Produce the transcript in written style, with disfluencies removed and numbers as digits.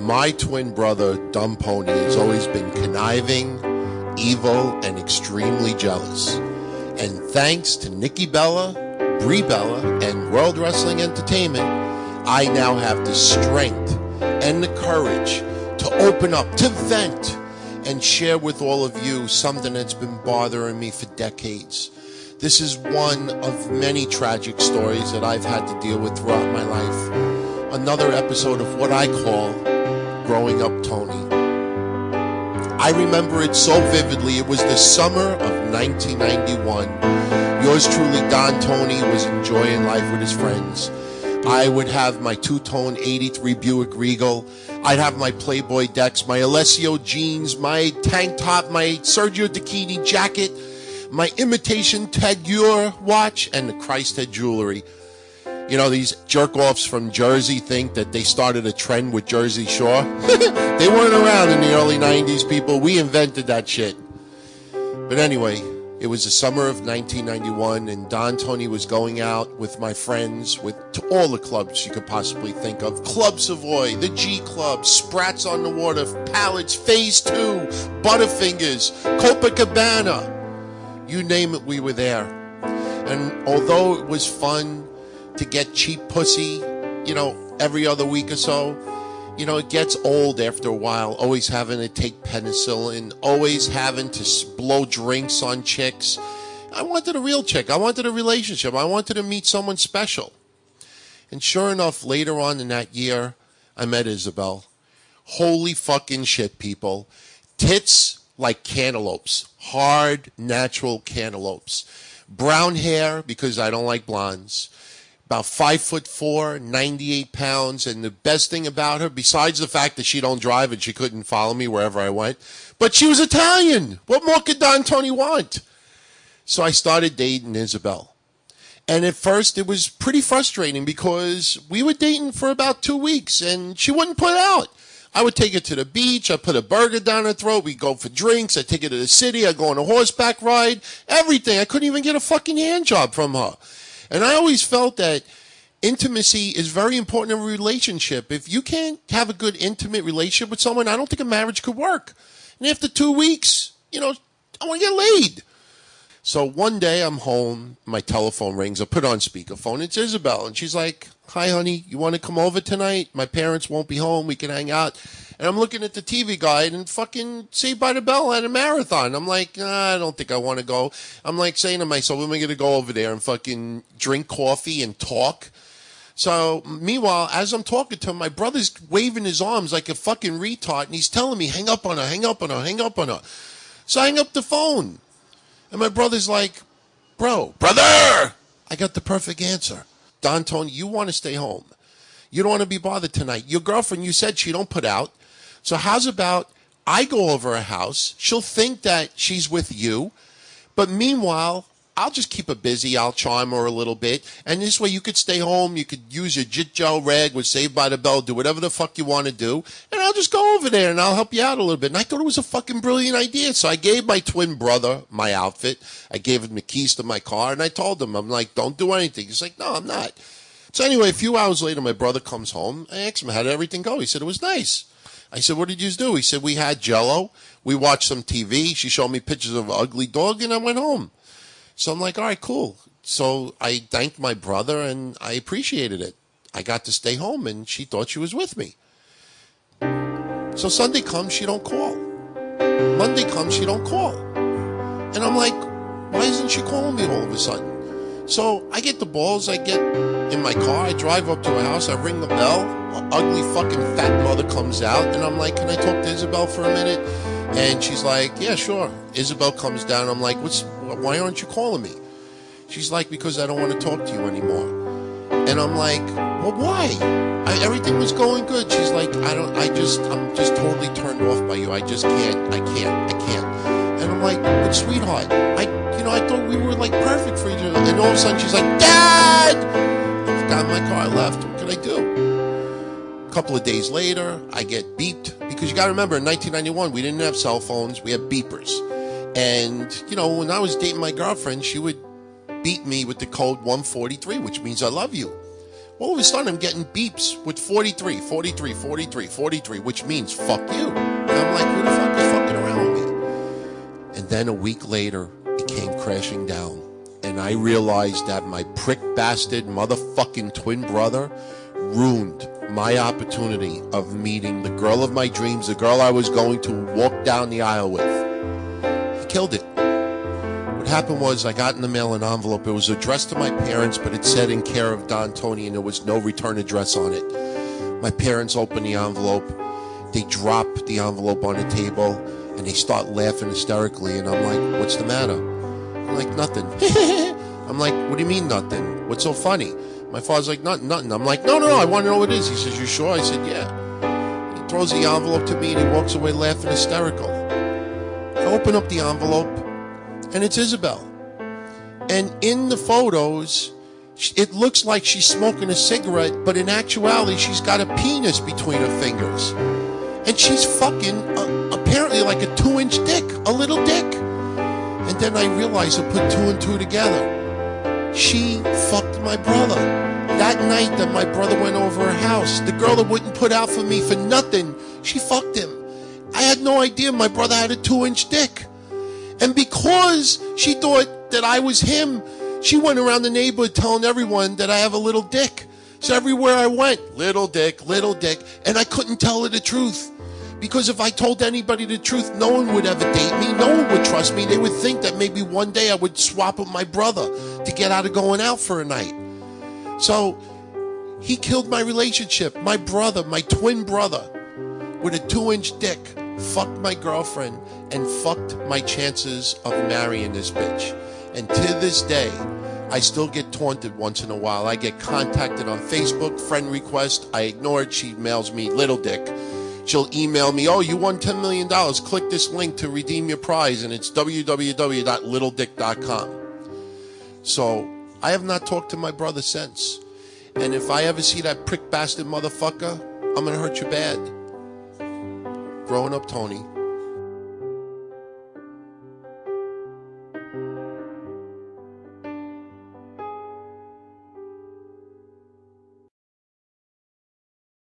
My twin brother, Dumb Pony, has always been conniving, evil, and extremely jealous. And thanks to Nikki Bella, Brie Bella, and World Wrestling Entertainment, I now have the strength and the courage to open up, to vent, and share with all of you something that's been bothering me for decades. This is one of many tragic stories that I've had to deal with throughout my life. Another episode of what I call Growing Up Tony. I remember it so vividly. It was the summer of 1991. Yours truly, Don Tony, was enjoying life with his friends. I would have my two-tone 83 Buick Regal. I'd have my Playboy decks, my Alessio jeans, my tank top, my Sergio Tacchini jacket, my imitation Ted Ure watch, and the Christ head jewelry. You know, these jerk-offs from Jersey think that they started a trend with Jersey Shore. They weren't around in the early 90s, people. We invented that shit. But anyway, it was the summer of 1991, and Don Tony was going out with my friends to all the clubs you could possibly think of. Club Savoy, the G Club, Sprats on the Water, Palace, Phase 2, Butterfingers, Copacabana. You name it, we were there. And although it was fun to get cheap pussy, you know, every other week or so, you know, it gets old after a while, always having to take penicillin, always having to blow drinks on chicks. I wanted a real chick. I wanted a relationship. I wanted to meet someone special. And sure enough, later on in that year, I met Isabel. Holy fucking shit, people. Tits like cantaloupes. Hard, natural cantaloupes. Brown hair, because I don't like blondes. About 5'4", 98 pounds, and the best thing about her, besides the fact that she don't drive and she couldn't follow me wherever I went, but she was Italian. What more could Don Tony want? So I started dating Isabel. And at first it was pretty frustrating because we were dating for about 2 weeks and she wouldn't put out. I would take her to the beach, I'd put a burger down her throat, we'd go for drinks, I'd take her to the city, I'd go on a horseback ride, everything. I couldn't even get a fucking hand job from her. And I always felt that intimacy is very important in a relationship. If you can't have a good intimate relationship with someone, I don't think a marriage could work. And after 2 weeks, you know, I want to get laid. So one day I'm home, my telephone rings, I put on speakerphone, it's Isabel. And she's like, "Hi, honey, you want to come over tonight? My parents won't be home, we can hang out." And I'm looking at the TV guide and fucking Saved by the Bell at a marathon. I'm like, I don't think I want to go. I'm like saying to myself, am I going to go over there and fucking drink coffee and talk? So meanwhile, as I'm talking to him, my brother's waving his arms like a fucking retard. And he's telling me, hang up on her, hang up on her, hang up on her. So I hang up the phone. And my brother's like, brother, I got the perfect answer. Don Tony, you want to stay home. You don't want to be bothered tonight. Your girlfriend, you said she don't put out. So how's about I go over her house, she'll think that she's with you, but meanwhile, I'll just keep her busy, I'll charm her a little bit, and this way you could stay home, you could use your Jit Gel rag with Saved by the Bell, do whatever the fuck you want to do, and I'll just go over there and I'll help you out a little bit. And I thought it was a fucking brilliant idea, so I gave my twin brother my outfit, I gave him the keys to my car, and I told him, I'm like, don't do anything. He's like, no, I'm not. So anyway, a few hours later, my brother comes home, I asked him, how did everything go? He said, it was nice. I said, what did you do? He said, we had Jell-O, we watched some TV, she showed me pictures of an ugly dog, and I went home. So I'm like, all right, cool. So I thanked my brother, and I appreciated it. I got to stay home, and she thought she was with me. So Sunday comes, she don't call. Monday comes, she don't call. And I'm like, why isn't she calling me all of a sudden? So I get the balls, I get in my car, I drive up to her house, I ring the bell, an ugly fucking fat mother comes out, and I'm like, can I talk to Isabel for a minute? And she's like, yeah, sure. Isabel comes down, I'm like, why aren't you calling me? She's like, because I don't want to talk to you anymore. And I'm like, well, why? Everything was going good. She's like, I'm just totally turned off by you. I just can't. And I'm like, but sweetheart, I thought we were like perfect for each other. And all of a sudden she's like, Dad! I got in my car, I left. What could I do? A couple of days later, I get beeped. Because you got to remember, in 1991, we didn't have cell phones. We had beepers. And, when I was dating my girlfriend, she would beat me with the code 143, which means I love you. All of a sudden, I'm getting beeps with 43, 43, 43, 43, which means fuck you. And I'm like, who the fuck is fucking around with me? And then a week later, it came crashing down. And I realized that my prick bastard motherfucking twin brother ruined my opportunity of meeting the girl of my dreams, the girl I was going to walk down the aisle with. He killed it. What happened was I got in the mail an envelope. It was addressed to my parents, but it said in care of Don Tony, and there was no return address on it. My parents opened the envelope. They dropped the envelope on the table, and they start laughing hysterically. And I'm like, what's the matter? I'm like, nothing. I'm like, what do you mean nothing? What's so funny? My father's like, nothing. I'm like, no, I want to know what it is. He says, you sure? I said, yeah. He throws the envelope to me, and he walks away laughing hysterical. I open up the envelope, and it's Isabel. And in the photos, it looks like she's smoking a cigarette, but in actuality, she's got a penis between her fingers. And she's fucking, apparently like a 2-inch dick, a little dick. And then I realized I put 2 and 2 together. She fucked my brother. That night that my brother went over her house, the girl that wouldn't put out for me for nothing, she fucked him. I had no idea my brother had a 2-inch dick. And because she thought that I was him, she went around the neighborhood telling everyone that I have a little dick. So everywhere I went, little dick, and I couldn't tell her the truth. Because if I told anybody the truth, no one would ever date me, no one would trust me. They would think that maybe one day I would swap with my brother to get out of going out for a night. So he killed my relationship. My brother, my twin brother, with a 2-inch dick, fucked my girlfriend and fucked my chances of marrying this bitch. And to this day, I still get taunted once in a while. I get contacted on Facebook, friend request. I ignore it. She mails me little dick. She'll email me, oh, you won $10 million. Click this link to redeem your prize. And it's www.littledick.com. So I have not talked to my brother since. And if I ever see that prick bastard motherfucker, I'm going to hurt you bad. Growing up, Tony.